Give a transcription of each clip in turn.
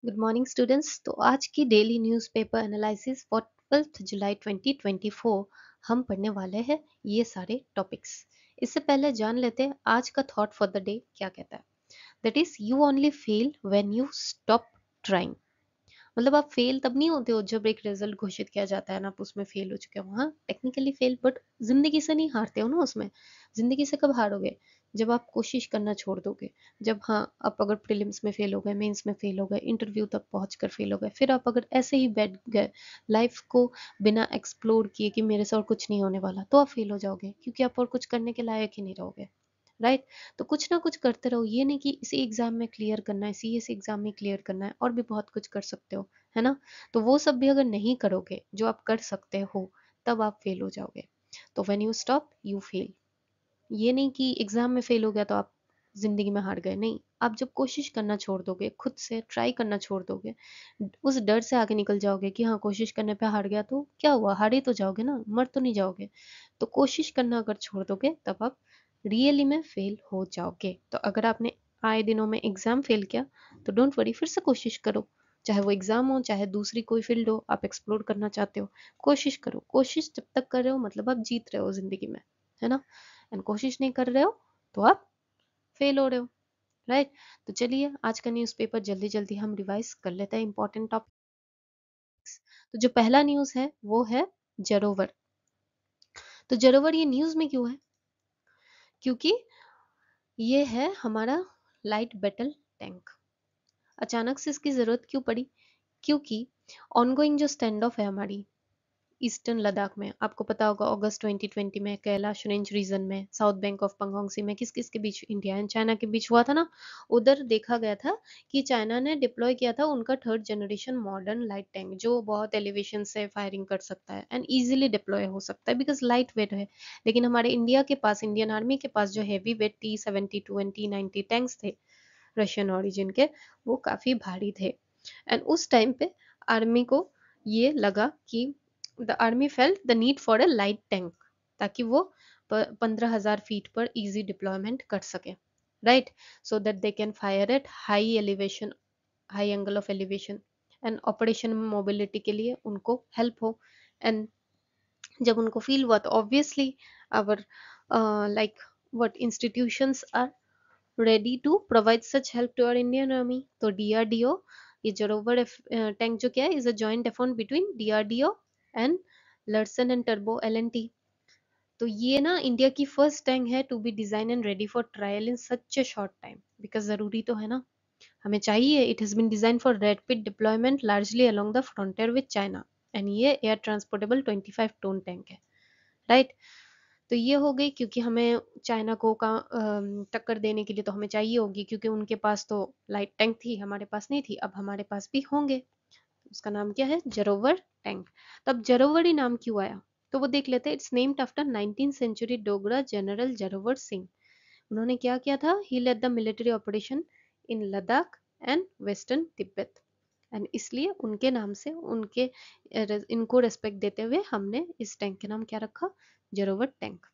Good morning students. तो आज की डेली न्यूज़पेपर एनालिसिस फॉर 12 जुलाई 2024 हम पढ़ने वाले हैं ये सारे टॉपिक्स। इससे पहले जान लेते हैं आज का थॉट फॉर द डे क्या कहता है। That is you only fail when you stop trying. मतलब आप फेल तब नहीं होते हो जब एक रिजल्ट घोषित किया जाता है ना, आप उसमें फेल हो चुके हो, हाँ टेक्निकली फेल, बट जिंदगी से नहीं हारते हो ना उसमें। जिंदगी से कब हारोगे? जब आप कोशिश करना छोड़ दोगे। जब हाँ आप अगर प्रीलिम्स में फेल हो गए, मेंस में फेल हो गए, इंटरव्यू तक पहुंच कर फेल हो गए, फिर आप अगर ऐसे ही बैठ गए लाइफ को बिना एक्सप्लोर किए कि मेरे से और कुछ नहीं होने वाला, तो आप फेल हो जाओगे क्योंकि आप और कुछ करने के लायक ही नहीं रहोगे। राइट। तो कुछ ना कुछ करते रहो, ये नहीं कि इसी एग्जाम में क्लियर करना है, इसी एग्जाम में क्लियर करना है, और भी बहुत कुछ कर सकते हो, है ना। तो वो सब भी अगर नहीं करोगे जो आप कर सकते हो, तब आप फेल हो जाओगे। तो when you stop you fail. ये नहीं कि एग्जाम में फेल हो गया तो आप जिंदगी में हार गए, नहीं। आप जब कोशिश करना छोड़ दोगे, खुद से ट्राई करना छोड़ दोगे, उस डर से आगे निकल जाओगे कि हाँ कोशिश करने पे हार गया तो क्या हुआ, हार ही तो जाओगे ना, मर तो नहीं जाओगे। तो कोशिश करना अगर छोड़ दोगे तब आप रियली में फेल हो जाओगे। तो अगर आपने आए दिनों में एग्जाम फेल किया तो डोंट वरी, फिर से कोशिश करो। चाहे वो एग्जाम हो, चाहे दूसरी कोई फील्ड हो, आप एक्सप्लोर करना चाहते हो, कोशिश करो। कोशिश जब तक कर रहे हो मतलब आप जीत रहे हो जिंदगी में, है ना। एंड कोशिश नहीं कर रहे हो तो आप फेल हो रहे हो। राइट। तो चलिए आज का न्यूज़पेपर जल्दी जल्दी हम रिवाइज कर लेते हैं इंपॉर्टेंट टॉपिक्स। तो जो पहला न्यूज़ है वो है जरोवर। तो जरोवर ये न्यूज़ में क्यों है? क्योंकि ये है हमारा लाइट बैटल टैंक। अचानक से इसकी जरूरत क्यों पड़ी? क्योंकि ऑनगोइंग जो स्टैंड ऑफ है हमारी ईस्टर्न लद्दाख में, आपको पता होगा अगस्त 2020 में कैलाश रेंज रीजन में साउथ बैंक ऑफ पंगोंग सी में किस किस के बीच, इंडिया एंड चाइना के बीच हुआ था ना। उधर देखा गया था कि चाइना ने डिप्लॉय किया था उनका third generation modern light tank, जो बहुत एलिवेशन से फायरिंग कर सकता है एंड इजीली डिप्लॉय हो सकता है बिकॉज लाइट वेट है। लेकिन हमारे इंडिया के पास, इंडियन आर्मी के पास जो heavy weight T-72 and T-90 tanks थे रशियन ओरिजिन के, वो काफी भारी थे। एंड उस टाइम पे आर्मी को ये लगा कि the army felt the need for a light tank, ताकि वो 15,000 फीट पर इजी डिप्लॉयमेंट कर सके। Right. So that they can fire at high elevation, high angle of elevation, and operation mobility के लिए उनको हेल्प हो। एंड जब उनको फील हुआ तो obviously our like what institutions are ready to provide such help to our Indian Army. तो DRDO, ये जरोवर टैंक जो क्या है, is a joint effort between DRDO and Larsen and टर्बो L&T। तो ये ना इंडिया की फर्स्ट टैंक है to be design and ready for trial in such a short time, because जरूरी तो है ना, हमें चाहिए। It has been design for rapid deployment largely along the frontier with China, and ये एयर ट्रांसपोर्टेबल 25 टन टैंक है। Right. तो ये हो गई क्योंकि हमें चाइना को का टक्कर देने के लिए तो हमें चाहिए होगी, क्योंकि उनके पास तो लाइट टैंक थी, हमारे पास नहीं थी, अब हमारे पास भी होंगे। उसका नाम क्या है? जरोवर टैंक। तो अब जरोवर ही नाम क्यों आया, तो वो देख लेते हैं। It's named after 19th century Dogra general Zorawar Singh. उन्होंने क्या किया था? He led the military operation in Ladakh and western Tibet, and इसलिए उनके नाम से, उनके इनको रेस्पेक्ट देते हुए हमने इस टैंक के नाम क्या रखा? जरोवर टैंक।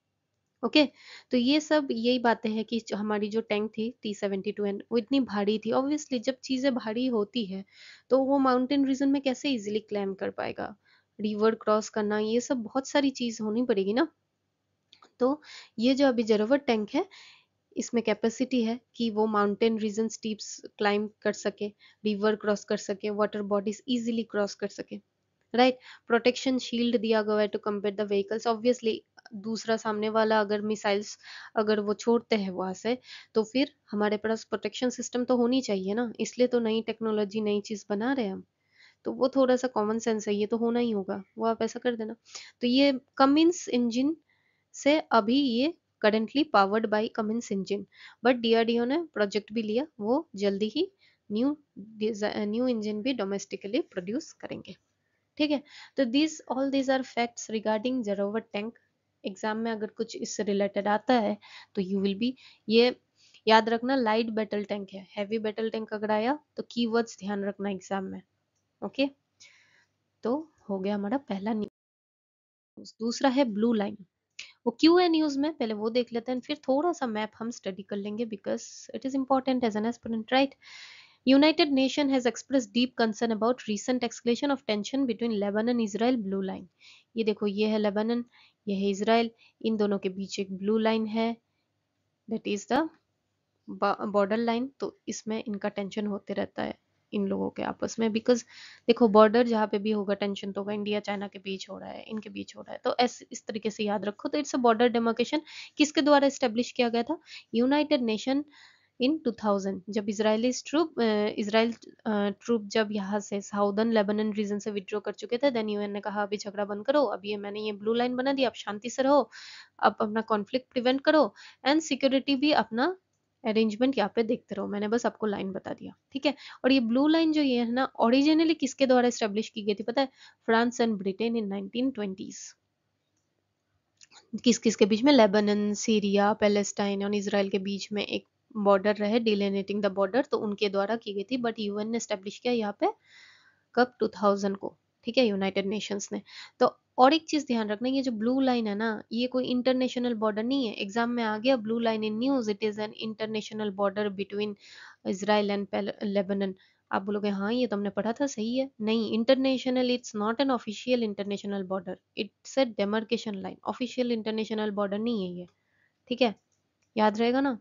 ओके। तो ये सब यही बातें हैं कि हमारी जो टैंक थी T-72 एंड वो इतनी भारी थी। ऑब्वियसली जब चीजें भारी होती है तो वो माउंटेन रीजन में कैसे इजीली क्लाइम कर पाएगा, रिवर क्रॉस करना, ये सब बहुत सारी चीज होनी पड़ेगी ना। तो ये जो अभी जरोवर टैंक है, इसमें कैपेसिटी है कि वो माउंटेन रीजन स्टीप्स क्लाइम कर सके, रिवर क्रॉस कर सके, वाटर बॉडीज इजीली क्रॉस कर सके। राइट। प्रोटेक्शन शील्ड दिया गया है to compare the vehicles. Obviously दूसरा सामने वाला अगर मिसाइल्स अगर वो छोड़ते हैं वहां से, तो फिर हमारे पास प्रोटेक्शन सिस्टम तो होनी चाहिए ना, इसलिए तो नई टेक्नोलॉजी नई चीज बना रहे हैं हम। तो वो थोड़ा सा कॉमन सेंस है, ये तो होना ही होगा, वो आप ऐसा कर देना। तो ये कमिंस इंजन से अभी ये currently powered by Cummins engine, but DRDO ने प्रोजेक्ट भी लिया, वो जल्दी ही न्यू न्यू इंजन भी डोमेस्टिकली प्रोड्यूस करेंगे। ठीक है। तो this all these are facts regarding Zorawar tank. Exam में अगर कुछ इससे रिलेटेड आता है तो यू विल बी, ये याद रखना, लाइट बैटल टैंक है। हैवी बैटल टैंक अगर आया तो कीवर्ड्स ध्यान रखना एग्जाम में। ओके। तो हो गया हमारा पहला न्यूज। दूसरा है ब्लू लाइन। वो क्यों है न्यूज में, पहले वो देख लेते हैं, फिर थोड़ा सा मैप हम स्टडी कर लेंगे because it is important as an aspirant. Right. United Nation has expressed deep concern about recent escalation of tension between Lebanon Israel blue line. ये देखो, ये है लेबनान, ये है इसराइल, इन दोनों के बीच एक ब्लू लाइन है, that is the border line. तो इसमें इनका टेंशन होते रहता है इन लोगों के आपस में, बिकॉज देखो बॉर्डर जहाँ पे भी होगा टेंशन तो होगा, इंडिया चाइना के बीच हो रहा है, इनके बीच हो रहा है, तो ऐसे इस तरीके से याद रखो। तो इट्स अ बॉर्डर डेमार्केशन, किसके द्वारा स्टेब्लिश किया गया था? यूनाइटेड नेशन इन 2000, जब इजराइल ट्रूप जब यहाँ से साउदर्न लेबनन रीजन से विड्रॉ कर चुके थे, देन यूएन ने कहा अभी झगड़ा बंद करो, अब ये मैंने ये ब्लू लाइन बना दी, आप शांति से रहो, आप अपना कॉन्फ्लिक्ट प्रिवेंट करो, एंड सिक्योरिटी भी अपना अरेंजमेंट यहाँ पे देखते रहो। मैंने बस आपको लाइन बता दिया, ठीक है। और ये ब्लू लाइन जो ये है ना, ओरिजिनली किसके द्वारा स्टेब्लिश की गई थी पता है? France and Britain in 1920s। किस किस के बीच में? लेबनान, सीरिया, पैलेस्टाइन और इसराइल के बीच में एक बॉर्डर रहे, डिलिनेटिंग द बॉर्डर, तो उनके द्वारा की गई थी। बट यूएन ने स्टेब्लिश किया यहाँ पे कब? 2000 को, ठीक है, यूनाइटेड नेशंस ने। तो और एक चीज ध्यान रखना, ये जो ब्लू लाइन है ना, ये कोई इंटरनेशनल बॉर्डर नहीं है। एग्जाम में आ गया blue line in news, it is an international border between Israel and Lebanon. आप बोलोगे हाँ ये तो हमने पढ़ा था, सही है। नहीं, international, it's not an official international border, it's a demarcation line, official international border नहीं है ये, ठीक है, याद रहेगा ना।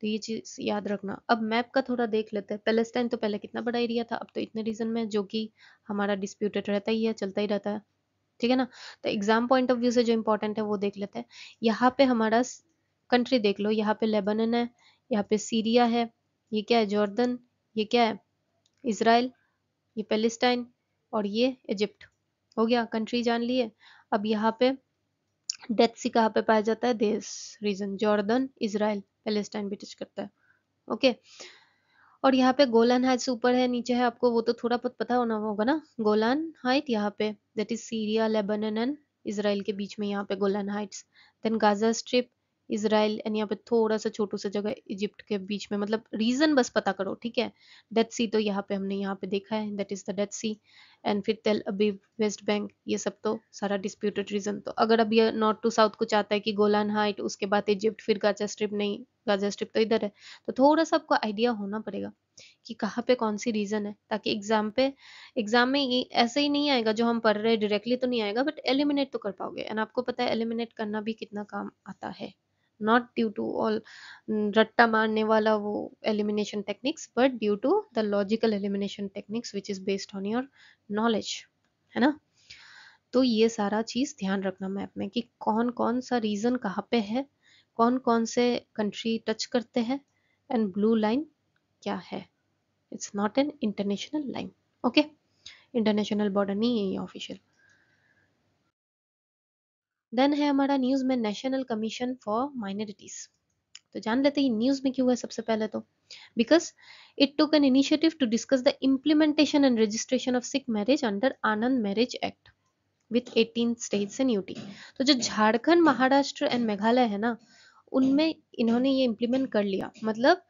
तो ये चीज याद रखना। अब मैप का थोड़ा देख लेते हैं। पैलेस्टाइन तो पहले कितना बड़ा एरिया था, अब तो इतने रीजन में, जो कि हमारा डिस्प्यूटेड रहता ही है, चलता ही रहता है, ठीक है ना। तो एग्जाम पॉइंट ऑफ व्यू से जो इंपॉर्टेंट है वो देख लेते हैं। यहाँ पे हमारा कंट्री देख लो, यहाँ पे लेबनान है, यहाँ पे सीरिया है, ये क्या है? जॉर्डन, ये क्या है? इसराइल, ये पैलेस्टाइन, और ये इजिप्ट। हो गया, कंट्री जान लिए। अब यहाँ पे डेथ सी कहाँ पे पाया जाता है? This region, Jordan, Israel, Palestine भी टच करता है, ओके। और यहाँ पे गोलान हाइट्स ऊपर है, नीचे है, आपको वो तो थोड़ा बहुत पता होना होगा ना। गोलान हाइट यहाँ पे, that is Syria, Lebanon and Israel के बीच में यहाँ पे Golan heights. Then Gaza strip, Israel, and यहाँ पे थोड़ा सा छोटू सा जगह इजिप्ट के बीच में, मतलब रीजन बस पता करो, ठीक है। डेड सी तो यहाँ पे हमने यहाँ पे देखा है, that is the dead sea. And फिर तेल अबीब, वेस्ट बैंक, ये सब तो सारा डिस्प्यूटेड रीजन। तो अगर अब ये नॉर्थ टू साउथ कुछ आता है कि गोलान हाइट, उसके बाद इजिप्ट, फिर गाजा स्ट्रिप, नहीं, गाजा स्ट्रिप तो इधर है, तो थोड़ा सा आपको आइडिया होना पड़ेगा कि कहाँ पे कौन सी रीजन है, ताकि एग्जाम में ये ऐसे ही नहीं आएगा जो हम पढ़ रहे हैं डायरेक्टली तो नहीं आएगा, बट एलिमिनेट तो कर पाओगे। एंड आपको पता है एलिमिनेट करना भी कितना काम आता है, नॉट ड्यू टू ऑल रट्टा मारने वाला वो elimination techniques, but due to the logical elimination techniques which is based on your knowledge, है ना। तो ये सारा चीज ध्यान रखना मैप में कि कौन कौन सा रीजन कहाँ पे है, कौन कौन से कंट्री टच करते हैं, एंड ब्लू लाइन क्या है। It's not an international line, okay, international border नहीं है ये ऑफिशियल। देन है हमारा न्यूज में नेशनल कमीशन फॉर माइनॉरिटीज। तो जान लेते हैं न्यूज में क्यों है। सबसे पहले तो because it took an initiative to discuss the implementation and registration of Sikh marriage under Anand marriage act with 18 states and UT. तो जो झारखंड, महाराष्ट्र एंड मेघालय है ना, उनमें इन्होंने ये इम्प्लीमेंट कर लिया। मतलब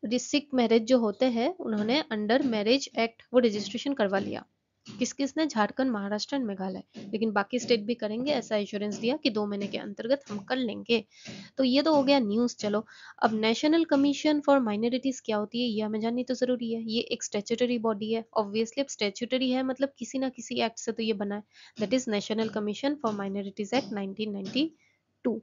सिख मैरिज जो होते हैं, उन्होंने अंडर मैरिज एक्ट वो रजिस्ट्रेशन करवा लिया। किस किसने? झारखंड, महाराष्ट्र एंड मेघालय। लेकिन बाकी स्टेट भी करेंगे, ऐसा इंश्योरेंस दिया कि 2 महीने के अंतर्गत हम कर लेंगे। तो ये तो हो गया न्यूज। चलो, अब नेशनल कमीशन फॉर माइनॉरिटीज क्या होती है ये हमें जाननी तो जरूरी है। ये एक स्टैट्यूटरी बॉडी है, ऑब्वियसली। अब स्टैट्यूटरी है मतलब किसी ना किसी एक्ट से तो ये बना है, that is national commission for minorities act 1992,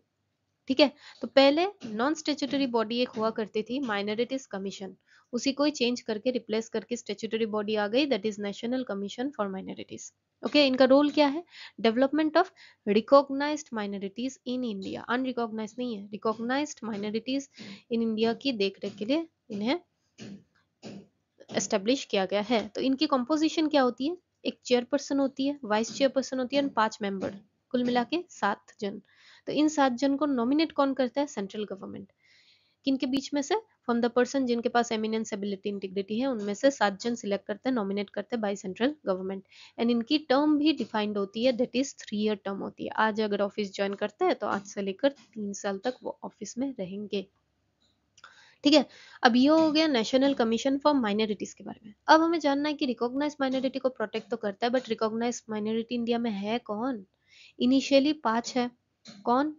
ठीक है। तो पहले नॉन स्टेचुटरी बॉडी एक हुआ करती थी, माइनॉरिटीज कमीशन, उसी को ही चेंज करके रिप्लेस करके स्टेचुटरी बॉडी आ गई, that is national commission for minorities, okay. इनका रोल क्या है? Development of recognised minorities in India, unrecognised नहीं है, रिकॉग्नाइज्ड माइनॉरिटीज इन इंडिया की देखरेख के लिए इन्हें एस्टेब्लिश किया गया है। तो इनकी कंपोजिशन क्या होती है? एक चेयरपर्सन होती है, वाइस चेयरपर्सन होती है, और 5 मेंबर, कुल मिला के 7 जन। तो इन 7 जन को नॉमिनेट कौन करता है? Central government. किनके बीच में से? फ्रॉम द पर्सन जिनके पास एमिनेंस, एबिलिटी, इंटीग्रिटी है, उनमें से 7 जन सिलेक्ट करते हैं, नॉमिनेट करते हैं बाय सेंट्रल गवर्नमेंट। एंड इनकी टर्म भी डिफाइंड होती है, दैट इज 3 ईयर टर्म होती है। आज अगर ऑफिस ज्वाइन करते हैं तो आज से लेकर 3 साल तक वो ऑफिस में रहेंगे, ठीक है। अब ये हो गया नेशनल कमीशन फॉर माइनॉरिटीज के बारे में। अब हमें जानना है कि रिकॉग्नाइज माइनॉरिटी को प्रोटेक्ट तो करता है, बट रिकॉग्नाइज माइनॉरिटी इंडिया में है कौन? इनिशियली 5 है। कौन?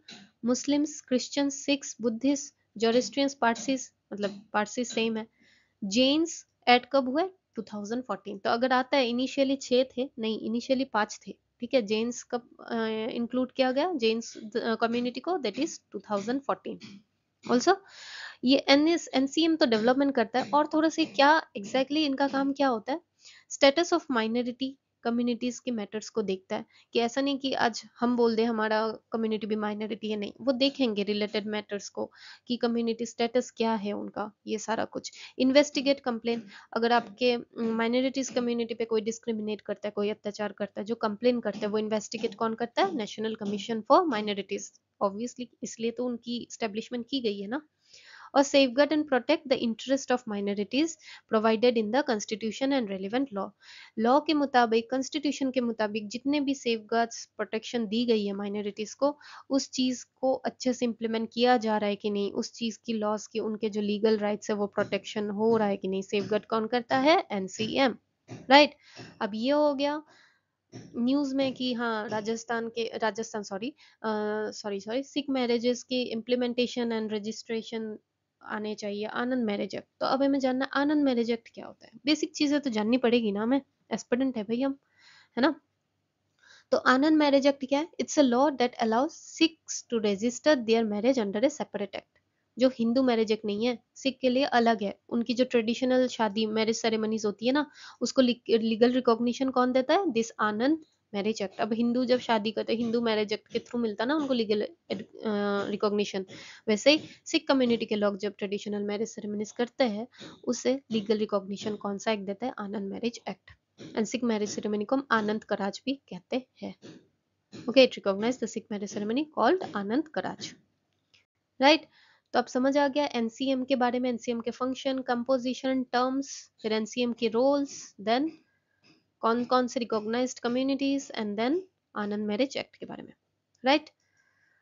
Muslims, Christians, Sikhs, Buddhists, Zoroastrians, Parsis, मतलब पारसी सेम है, जैन्स ऐड कब हुआ है? 2014। तो अगर आता है इनिशियली 6 थे, नहीं इनिशियली 5 थे, ठीक है। जेन्स कब इंक्लूड किया गया जेन्स कम्युनिटी को? That is 2014 also. ये एनसीएम तो डेवलपमेंट करता है, और थोड़ा सा क्या एग्जैक्टली इनका काम क्या होता है, स्टेटस ऑफ माइनॉरिटी कम्युनिटीज के मैटर्स को देखता है। कि ऐसा नहीं कि आज हम बोल दें हमारा कम्युनिटी भी माइनॉरिटी है, नहीं, वो देखेंगे रिलेटेड मैटर्स को कि कम्युनिटी स्टेटस क्या है उनका, ये सारा कुछ। इन्वेस्टिगेट कंप्लेन, अगर आपके माइनॉरिटीज कम्युनिटी पे कोई डिस्क्रिमिनेट करता है, कोई अत्याचार करता है, जो कंप्लेन करता है, वो इन्वेस्टिगेट कौन करता है? National commission for minorities. Obviously इसलिए तो उनकी स्टेब्लिशमेंट की गई है ना। और safeguard and protect the interest of minorities provided in the constitution and relevant law। Law के मुताबिक, constitution के मुताबिक जितने भी safeguards protection दी गई है minorities को, उस चीज को अच्छे से implement किया जा रहा है कि नहीं, उस चीज की laws की, उनके जो legal rights है वो protection हो रहा है कि नहीं, safeguard कौन करता है? NCM, right. अब ये हो गया न्यूज में कि हाँ राजस्थान सॉरी सिख मैरिजेस की इम्प्लीमेंटेशन एंड रजिस्ट्रेशन आने चाहिए, आनंद मैरिज एक्ट। तो अब हमें जानना आनंद मैरिज एक्ट क्या होता है, बेसिक चीजें तो जाननी पड़ेगी ना हमें, एस्पिरेंट है भाई हम, है ना। तो आनंद मैरिज एक्ट क्या है? It's a law that allows Sikhs to register their marriage under a separate act. जो हिंदू मैरिज एक्ट नहीं है, सिख के लिए अलग है। उनकी जो ट्रेडिशनल शादी मैरिज सेरेमनीज होती है ना, उसको लीगल रिकॉग्निशन कौन देता है? This Anand marriage act. अब हिंदू जब शादी करते हैं, हिंदू मैरिज एक्ट के थ्रू मिलता है ना उनको लीगल रिकॉग्निशन। वैसे ही सिख कम्युनिटी के लोग जब ट्रेडिशनल मैरिज सेरेमनीज करते हैं, उसे लीगल रिकॉग्निशन कौन सा एक्ट देता है? Anand marriage act. And Sikh marriage ceremony को हम आनंद कराज भी कहते हैं। Okay, it recognize the Sikh marriage ceremony called Anand Karaj, right. तो अब समझ आ गया एनसीएम के बारे में, एनसीएम के फंक्शन, कंपोजिशन, टर्म्स, फिर एनसीएम के रोल्स, देन कौन कौन से recognised communities, and then Anand marriage act के बारे में, राइट।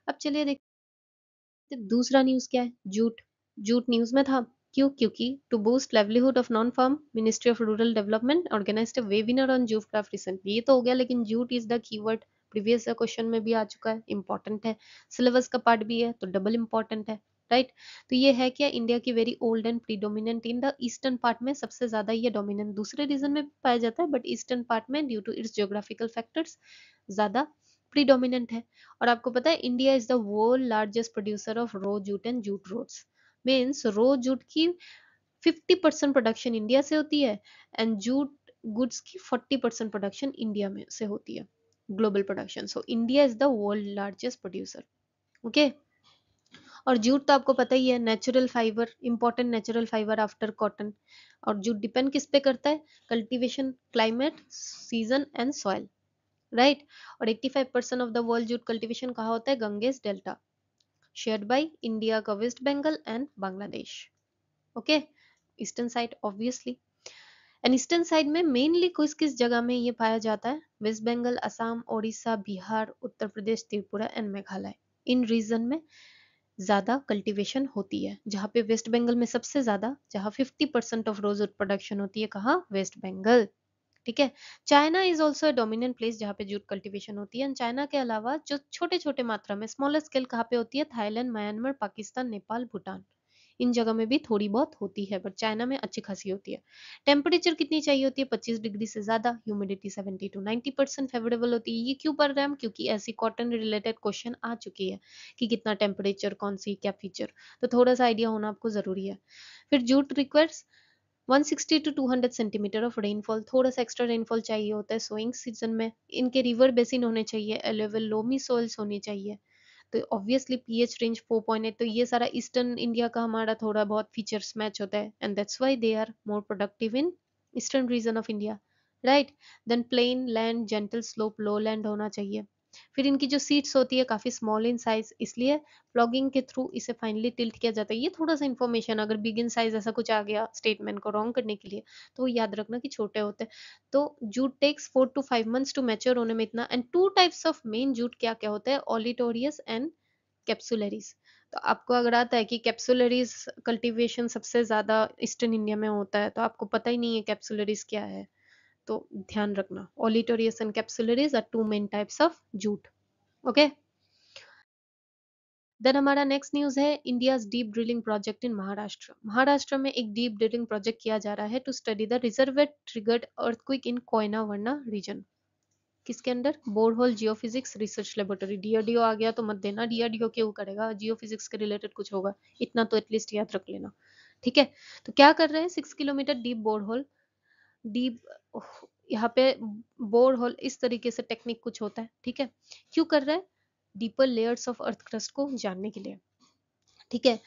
अब चलिए देखते दूसरा न्यूज क्या है। जूट। जूट न्यूज में था, क्यों? क्योंकि to boost livelihood of non farm, ministry of rural development organised a webinar on jute craft recently. ये तो हो गया, लेकिन jute is the keyword previous question में भी आ चुका है, इंपॉर्टेंट है, सिलेबस का पार्ट भी है, तो डबल इंपॉर्टेंट है, राइट। तो ये है क्या? इंडिया की very old and predominant in the eastern part में, सबसे ज्यादा ये डोमिनेंट दूसरे रीजन में भी पाया जाता है, बट ईस्टर्न पार्ट में due to its geographical factors ज्यादा प्रीडोमिनेंट है। और आपको पता है India is the world largest producer of raw jute and jute roads. Means raw jute की 50% प्रोडक्शन इंडिया से होती है, एंड जूट गुड्स की 40% प्रोडक्शन इंडिया में से होती है, global production. So India is the world largest producer, okay. और जूट तो आपको पता ही है, natural fibre, important natural fibre after cotton. और जूट डिपेंड किस पे करता है? Cultivation, climate, season and soil, right. और 85% of the world jute cultivation कहाँ होता है? Ganges delta, shared by India का West Bengal and Bangladesh, okay. Eastern side obviously, and eastern side में मेनली किस किस जगह में ये पाया जाता है? वेस्ट बंगाल, असम, ओडिशा, बिहार, उत्तर प्रदेश, त्रिपुरा एंड मेघालय। इन रीजन में ज्यादा कल्टीवेशन होती है, जहाँ पे वेस्ट बंगाल में सबसे ज्यादा, जहाँ 50% ऑफ रोज प्रोडक्शन होती है, कहाँ? वेस्ट बंगाल, ठीक है। China is also dominant place जहाँ पे जूट कल्टीवेशन होती है। चाइना के अलावा जो छोटे छोटे मात्रा में स्मॉलर स्केल कहाँ पे होती है? थाईलैंड, म्यांमार, पाकिस्तान, नेपाल, भूटान, इन जगह में भी थोड़ी बहुत होती है, बट चाइना में अच्छी खासी होती है। टेम्परेचर कितनी चाहिए होती है? 25 डिग्री से ज्यादा, ह्यूमिडिटी 70 to 90% फेवरेबल होती है। ये क्यों पढ़ रहे हैं हम? क्योंकि ऐसी कॉटन रिलेटेड क्वेश्चन आ चुकी है कि कितना टेम्परेचर, कौन सी क्या फीचर, तो थोड़ा सा आइडिया होना आपको जरूरी है। फिर jute requires 160 to 200 centimetre of rainfall, थोड़ा सा एक्स्ट्रा रेनफॉल चाहिए होता है सोइंग सीजन में। इनके रिवर बेसिन होने चाहिए, एलेवल लोमी सॉइल्स होनी चाहिए। तो ऑब्वियसली पीएच रेंज 4.8, तो ये सारा ईस्टर्न इंडिया का हमारा थोड़ा बहुत फीचर्स मैच होता है, and that's why they are more productive in eastern region of India, right. Then plain land, gentle slope, low land होना चाहिए। फिर इनकी जो सीड्स होती है काफी स्मॉल इन साइज, इसलिए प्लॉगिंग के थ्रू इसे फाइनली टिल्ट किया जाता है। ये थोड़ा सा इन्फॉर्मेशन, अगर बिग इन साइज ऐसा कुछ आ गया स्टेटमेंट को रॉन्ग करने के लिए, तो याद रखना कि छोटे होते हैं। तो jute takes 4 to 5 months to mature होने में इतना। And two types of main jute क्या क्या होता है? Olitorius and capsularis. तो आपको अगर आता है कि कैप्सुलरीज कल्टीवेशन सबसे ज्यादा ईस्टर्न इंडिया में होता है, तो आपको पता ही नहीं है कैप्सुलरीज क्या है, तो ध्यान रखना। Olitorius and capsularis are two main types of jute, okay. Then हमारा नेक्स्ट न्यूज है India's deep drilling project in Maharashtra. Maharashtra में एक डीप ड्रिलिंग प्रोजेक्ट किया जा रहा है to study the reservoir triggered earthquake in Koyna Warna region. किसके under? Borehole geophysics research laboratory. DRDO आ गया तो मत देना, डीआरडीओ क्यों करेगा, जियोफिजिक्स के रिलेटेड कुछ होगा, इतना तो एटलीस्ट याद रख लेना। ठीक है, तो क्या कर रहे हैं, 6 किलोमीटर डीप बोरहोल, डीप, यहाँ पे बोर होल इस तरीके से टेक्निक कुछ होता है। ठीक है, क्यों कर रहे हैं? Deeper layers of earth crust को जानने के लिए। ठीक है,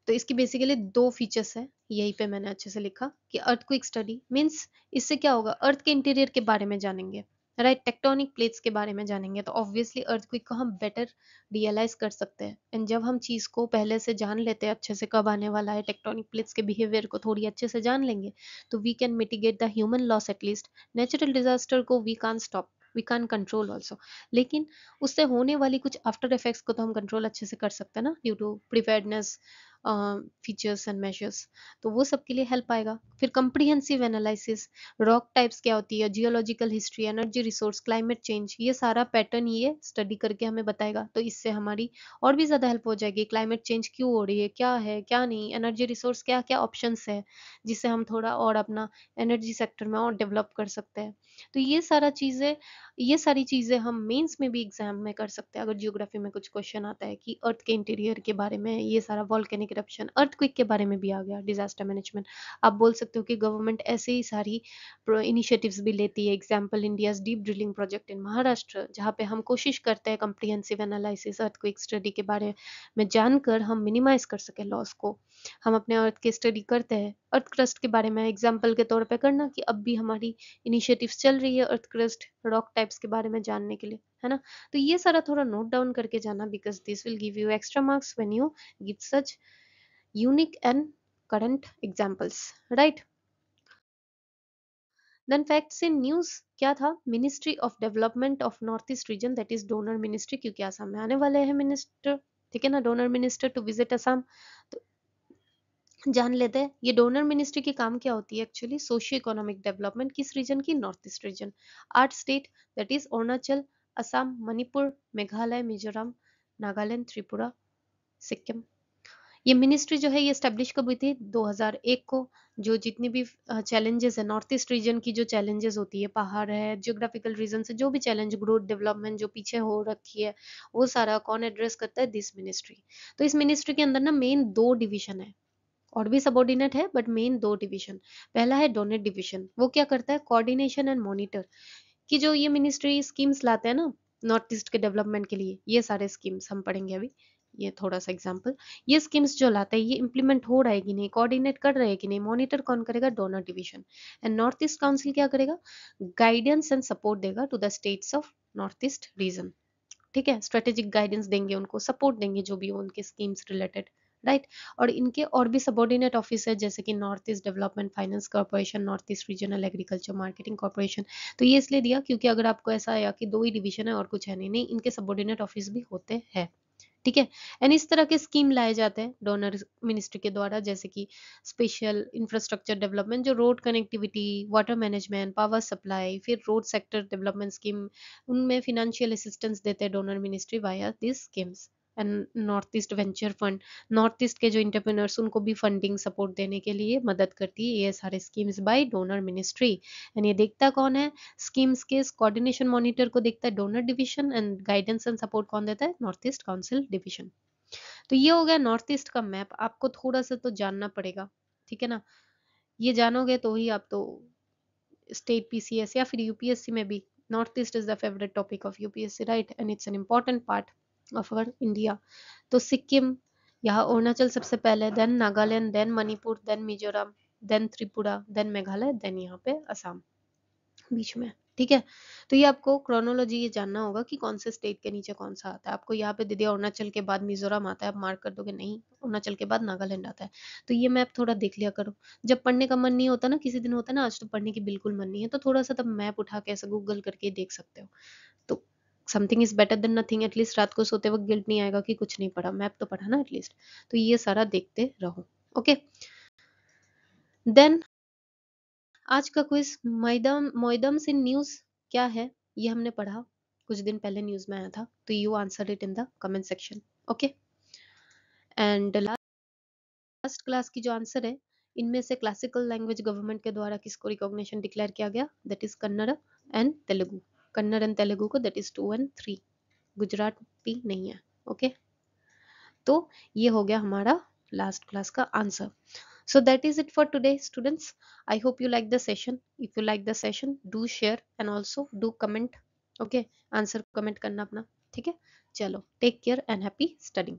तो इसकी बेसिकली दो फीचर्स है, यहीं पे मैंने अच्छे से लिखा कि अर्थक्वेक स्टडी मींस इससे क्या होगा, अर्थ के इंटीरियर के बारे में जानेंगे, राइट, टेक्टोनिक प्लेट्स के बारे में जानेंगे, तो ऑब्वियसली अर्थक्वेक को हम बेटर रियलाइज कर सकते हैं। एंड जब हम चीज को पहले से जान लेते हैं अच्छे से कब आने वाला है, टेक्टोनिक प्लेट्स के बिहेवियर को थोड़ी अच्छे से जान लेंगे, तो we can mitigate the human loss at least. Natural disaster को we can stop, we can control also, लेकिन उससे होने वाली कुछ आफ्टर इफेक्ट्स को तो हम कंट्रोल अच्छे से कर सकते हैं ना, due to preparedness features and measures, तो वो सब के लिए हेल्प आएगा। फिर कंप्रीहेंसिव एनालिसिस, रॉक टाइप्स क्या होती है, geological history, energy resource, climate change, ये सारा पैटर्न ये स्टडी करके हमें बताएगा, तो इससे हमारी और भी ज्यादा हेल्प हो जाएगी। क्लाइमेट चेंज क्यों हो रही है क्या नहीं, एनर्जी रिसोर्स क्या क्या ऑप्शंस है, जिससे हम थोड़ा और अपना एनर्जी सेक्टर में और डेवलप कर सकते हैं। तो ये सारी चीजें हम मेंस में भी एग्जाम में कर सकते हैं। अगर जियोग्राफी में कुछ क्वेश्चन आता है कि अर्थ के इंटीरियर के बारे में, ये सारा वॉल्केनिक इरप्शन, अर्थक्वेक के बारे में भी आ गया, डिजास्टर मैनेजमेंट, आप बोल सकते हो कि गवर्नमेंट ऐसे ही सारी इनिशिएटिव्स भी लेती है। Example India's deep drilling project in Maharashtra, जहाँ पे हम कोशिश करते हैं कंप्रीहेंसिव एनालिसिस अर्थक्वेक स्टडी के बारे में जानकर हम मिनिमाइज कर सके लॉस को। हम अपने अर्थ की स्टडी करते हैं, अर्थ क्रस्ट के बारे में एग्जाम्पल के तौर पे करना कि अब भी हमारी इनिशिएटिव्स चल रही है अर्थ क्रस्ट रॉक टाइप्स के बारे में जानने के लिए, है ना। तो ये सारा थोड़ा नोट डाउन करके जाना, because this will give you extra marks when you give such unique and current examples, right. Then facts in news क्या था, ministry of development of north east region, that is donor ministry, क्योंकि आसाम में आने वाले हैं minister, ठीक है ना, donor minister to visit Assam. तो जान लेते हैं ये डोनर मिनिस्ट्री की काम क्या होती है एक्चुअली, सोशियो इकोनॉमिक डेवलपमेंट, किस रीजन की, north east reason, 8 state, that is Arunachal, Assam, Manipur, Meghalaya, Mizoram, Nagaland, Tripura, Sikkim. ये मिनिस्ट्री जो है ये स्टेब्लिश कब हुई थी, 2001 को। जो जितनी भी चैलेंजेस है नॉर्थ ईस्ट रीजन की, जो चैलेंजेस होती है, पहाड़ है, जियोग्राफिकल रीजन से जो भी चैलेंज, ग्रोथ डेवलपमेंट जो पीछे हो रखी है, वो सारा कौन एड्रेस करता है, दिस मिनिस्ट्री। तो इस मिनिस्ट्री के अंदर ना मेन दो डिवीजन है, और भी सबऑर्डिनेट है बट मेन दो डिवीजन। पहला है डोनेट डिवीजन, वो क्या करता है, कोऑर्डिनेशन एंड मॉनिटर, कि जो ये मिनिस्ट्री स्कीम्स लाते हैं ना नॉर्थ ईस्ट के डेवलपमेंट के लिए, ये सारे स्कीम्स हम पढ़ेंगे अभी, ये थोड़ा सा एग्जांपल, ये स्कीम्स जो लाते हैं ये इंप्लीमेंट हो रहा है कि नहीं, कोऑर्डिनेट कर रहे हैं कि नहीं, मॉनिटर कौन करेगा, donor division. And north east council क्या करेगा, गाइडेंस एंड सपोर्ट देगा to the states of north east region. ठीक है, स्ट्रेटेजिक गाइडेंस देंगे उनको, सपोर्ट देंगे जो भी हो उनके स्कीम्स रिलेटेड, राइट। और इनके और भी सबऑर्डिनेट ऑफिस है, जैसे कि north east development finance corporation, north east regional agriculture marketing corporation. तो ये इसलिए दिया क्योंकि अगर आपको ऐसा आया कि दो ही डिवीजन है और कुछ है नहीं, नहीं, इनके सबऑर्डिनेट ऑफिस भी होते हैं। ठीक है, एंड इस तरह के स्कीम लाए जाते हैं डोनर मिनिस्ट्री के द्वारा, जैसे कि स्पेशल इंफ्रास्ट्रक्चर डेवलपमेंट, जो road connectivity, water management, power supply, फिर रोड सेक्टर डेवलपमेंट स्कीम, उनमें फिनेंशियल असिस्टेंस देते हैं donor ministry via this schemes. And north east venture fund, north east के जो इंटरप्रेन्योर्स उनको भी फंडिंग सपोर्ट देने के लिए मदद करती है ये सारे schemes by donor ministry. And ये देखता कौन है, स्कीम्स के कोऑर्डिनेशन मॉनिटर को देखता है donor division, and guidance and support कौन देता है, नॉर्थ ईस्ट काउंसिल डिवीजन। तो ये हो गया नॉर्थ ईस्ट का मैप, आपको थोड़ा सा तो जानना पड़ेगा, ठीक है ना। ये जानोगे तो ही आप तो स्टेट पीसीएस या फिर यूपीएससी में भी, north east is the favourite topic of UPSC, right, and it's an important part of our India. तो सिक्किम, यहाँ अरुणाचल सबसे पहले, then Nagaland, then Manipur, then Mizoram, then Tripura, then Meghalaya, then यहाँ पे असम बीच में। ठीक है, तो ये आपको क्रोनोलॉजी ये जानना होगा कि कौन से स्टेट के नीचे कौन सा आता है। आपको यहाँ पे दे दिया अरुणाचल के बाद मिजोरम आता है, आप मार्क कर दोगे नहीं, अरुणाचल के बाद नागालैंड आता है। तो ये मैप थोड़ा देख लिया करो, जब पढ़ने का मन नहीं होता ना, किसी दिन होता है ना आज तो पढ़ने की बिल्कुल मन नहीं है, तो थोड़ा सा तब मैप उठा के ऐसे गूगल करके देख सकते हो। तो something is better than nothing, at least रात को सोते वक्त गिल्ट नहीं आएगा कि कुछ नहीं पढ़ा, मैप तो पढ़ा ना एटलीस्ट। तो ये सारा देखते रहो, ओके। देन आज का क्विज, मोइदम्स इन न्यूज क्या है, ये हमने पढ़ा कुछ दिन पहले न्यूज में आया था, तो you answer it in the comment section, okay. And last class की जो आंसर है, इनमें से क्लासिकल लैंग्वेज गवर्नमेंट के द्वारा किसको रिकॉग्निशन डिक्लेयर किया गया, that is Kannada and Telugu. Kannada and Telugu को, दैट इज 2 and 3, गुजराती नहीं है। ओके, तो ये हो गया हमारा लास्ट क्लास का answer. So that is it for today, students. I hope you like the session. If you like the session, do share and also do comment. Okay, answer comment करना अपना, ठीक है। चलो, take care and happy studying.